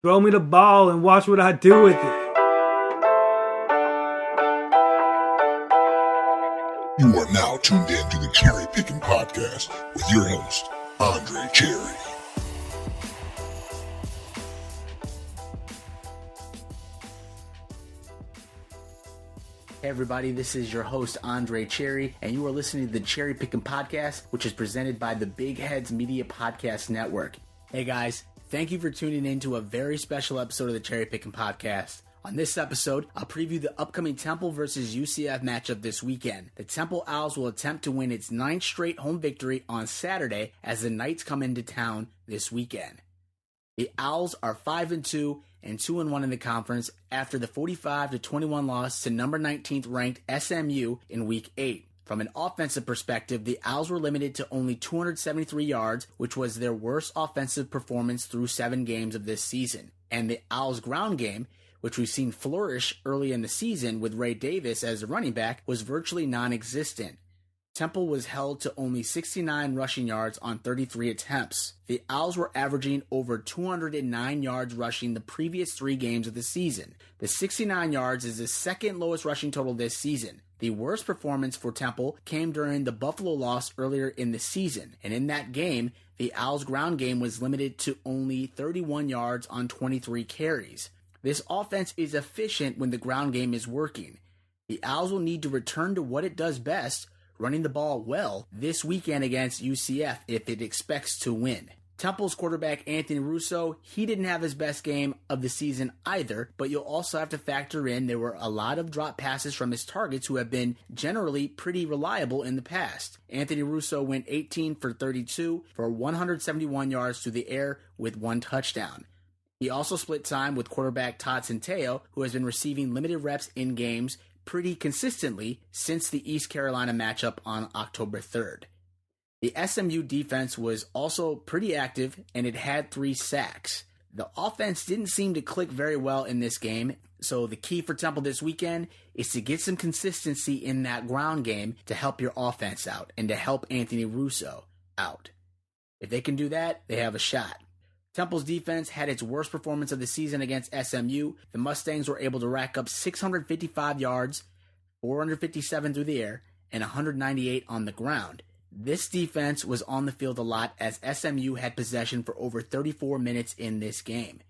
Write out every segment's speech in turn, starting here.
Throw me the ball and watch what I do with it. You are now tuned in to the CherryPickin podcast with your host, Andre Cherry. Hey everybody, this is your host Andre Cherry, and you are listening to the CherryPickin podcast, which is presented by the Big Heads Media Podcast Network. Hey guys, thank you for tuning in to a very special episode of the CherryPickin podcast. On this episode, I'll preview the upcoming Temple versus UCF matchup this weekend. The Temple Owls will attempt to win its 9th straight home victory on Saturday as the Knights come into town this weekend. The Owls are 5-2 and 2-1 in the conference after the 45-21 loss to number 19th ranked SMU in Week 8. From an offensive perspective, the Owls were limited to only 273 yards, which was their worst offensive performance through 7 games of this season. And the Owls' ground game, which we've seen flourish early in the season with Ray Davis as a running back, was virtually non-existent. Temple was held to only 69 rushing yards on 33 attempts. The Owls were averaging over 209 yards rushing the previous 3 games of the season. The 69 yards is the second lowest rushing total this season. The worst performance for Temple came during the Buffalo loss earlier in the season, and in that game, the Owls' ground game was limited to only 31 yards on 23 carries. This offense is efficient when the ground game is working. The Owls will need to return to what it does best, running the ball well, this weekend against UCF if it expects to win. Temple's quarterback Anthony Russo, he didn't have his best game of the season either, but you'll also have to factor in there were a lot of drop passes from his targets who have been generally pretty reliable in the past. Anthony Russo went 18 for 32 for 171 yards through the air with 1 touchdown. He also split time with quarterback Todd Centeio, who has been receiving limited reps in games pretty consistently since the East Carolina matchup on October 3rd. The SMU defense was also pretty active, and it had 3 sacks. The offense didn't seem to click very well in this game, so the key for Temple this weekend is to get some consistency in that ground game to help your offense out and to help Anthony Russo out. If they can do that, they have a shot. Temple's defense had its worst performance of the season against SMU. The Mustangs were able to rack up 655 yards, 457 through the air, and 198 on the ground. This defense was on the field a lot as SMU had possession for over 34 minutes in this game.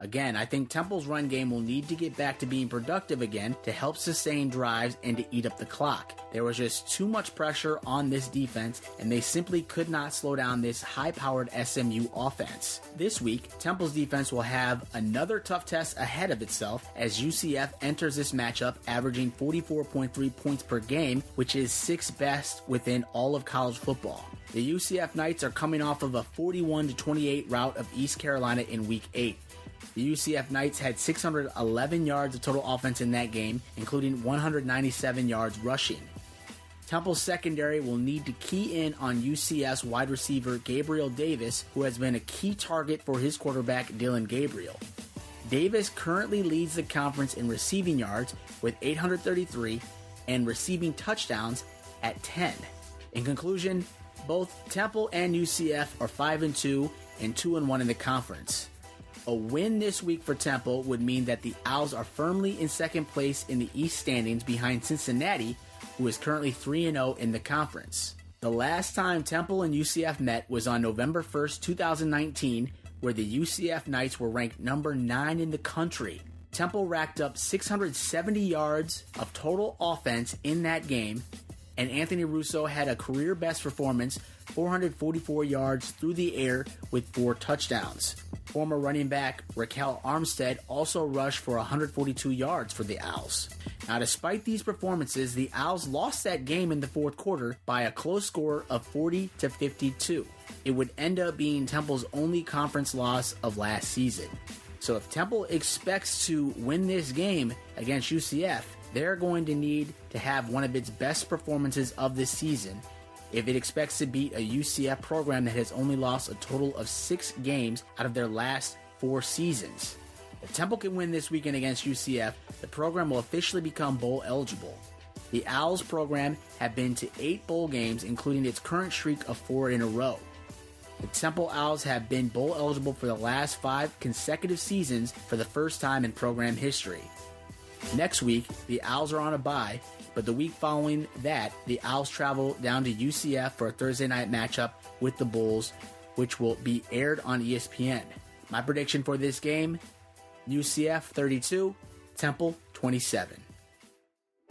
Again, I think Temple's run game will need to get back to being productive again to help sustain drives and to eat up the clock. There was just too much pressure on this defense, and they simply could not slow down this high-powered SMU offense. This week, Temple's defense will have another tough test ahead of itself as UCF enters this matchup averaging 44.3 points per game, which is 6th best within all of college football. The UCF Knights are coming off of a 41-28 rout of East Carolina in Week 8. The UCF Knights had 611 yards of total offense in that game, including 197 yards rushing. Temple's secondary will need to key in on UCF's wide receiver Gabriel Davis, who has been a key target for his quarterback Dylan Gabriel. Davis currently leads the conference in receiving yards with 833 and receiving touchdowns at 10. In conclusion, both Temple and UCF are 5-2 and 2-1 in the conference. A win this week for Temple would mean that the Owls are firmly in second place in the East standings behind Cincinnati, who is currently 3-0 in the conference. The last time Temple and UCF met was on November 1st, 2019, where the UCF Knights were ranked number 9 in the country. Temple racked up 670 yards of total offense in that game, and Anthony Russo had a career best performance, 444 yards through the air with 4 touchdowns. Former running back Raquel Armstead also rushed for 142 yards for the Owls. Now, despite these performances, the Owls lost that game in the 4th quarter by a close score of 40-52. It would end up being Temple's only conference loss of last season. So if Temple expects to win this game against UCF, they're going to need to have one of its best performances of this season if it expects to beat a UCF program that has only lost a total of 6 games out of their last 4 seasons. If Temple can win this weekend against UCF, the program will officially become bowl eligible. The Owls program have been to 8 bowl games, including its current streak of 4 in a row. The Temple Owls have been bowl eligible for the last 5 consecutive seasons for the first time in program history. Next week, the Owls are on a bye, but the week following that, the Owls travel down to UCF for a Thursday night matchup with the Bulls, which will be aired on ESPN. My prediction for this game, UCF 32, Temple 27.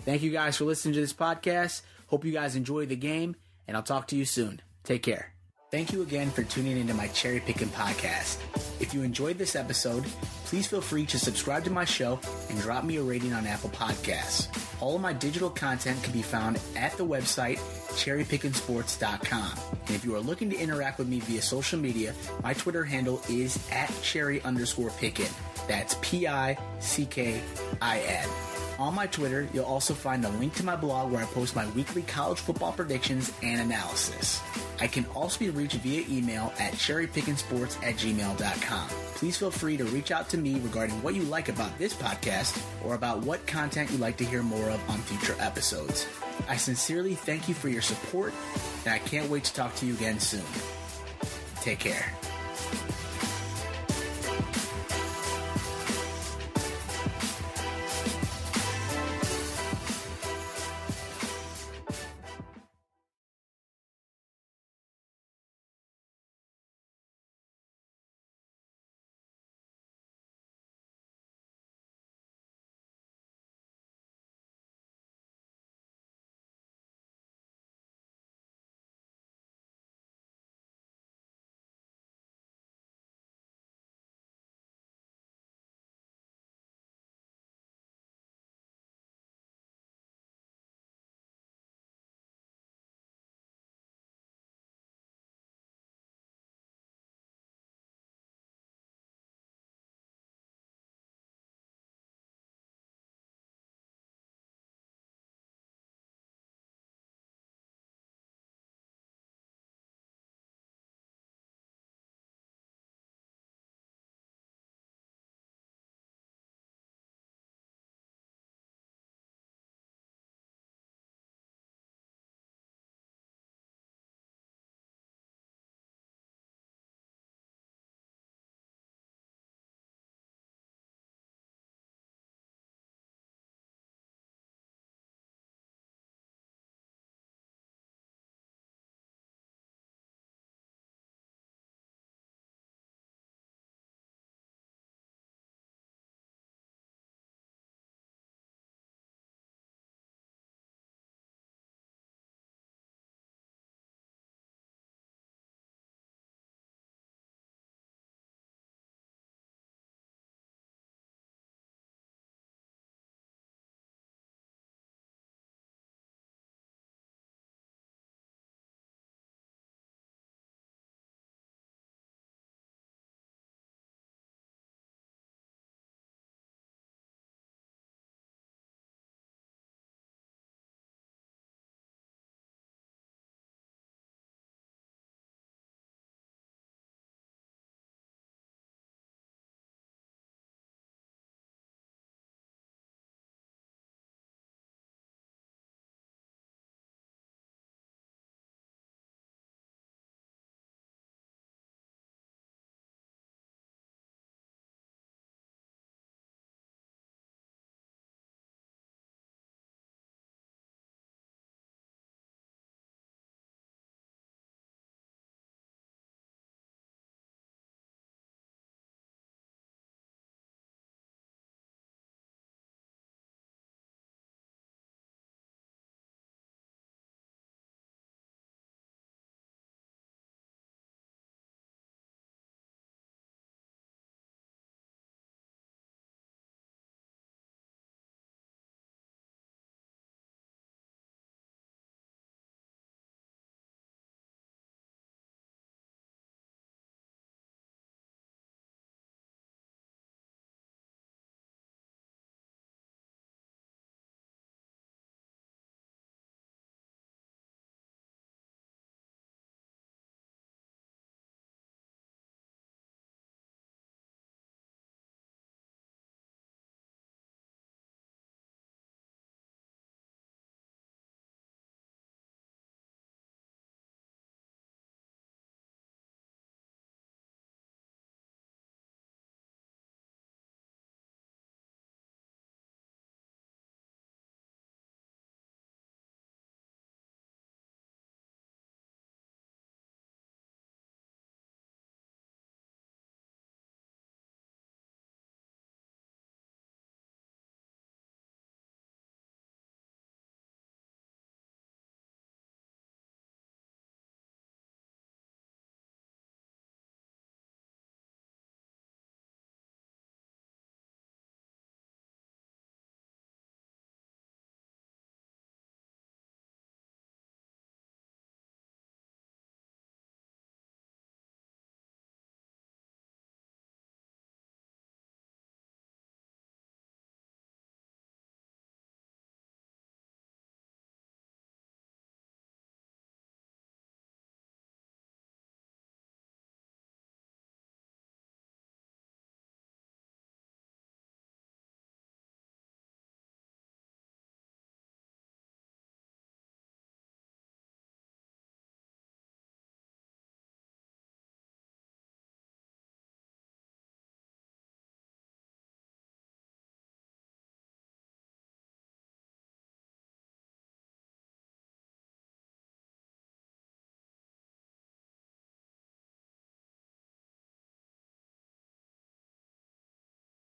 Thank you guys for listening to this podcast. Hope you guys enjoy the game, and I'll talk to you soon. Take care. Thank you again for tuning into my Cherry Pickin' podcast. If you enjoyed this episode, please feel free to subscribe to my show and drop me a rating on Apple Podcasts. All of my digital content can be found at the website CherryPickinSports.com. And if you are looking to interact with me via social media, my Twitter handle is @Cherry_Pickin. That's PICKIN. On my Twitter, you'll also find a link to my blog where I post my weekly college football predictions and analysis. I can also be reached via email at cherrypickinsports@gmail.com. Please feel free to reach out to me regarding what you like about this podcast or about what content you'd like to hear more of on future episodes. I sincerely thank you for your support, and I can't wait to talk to you again soon. Take care.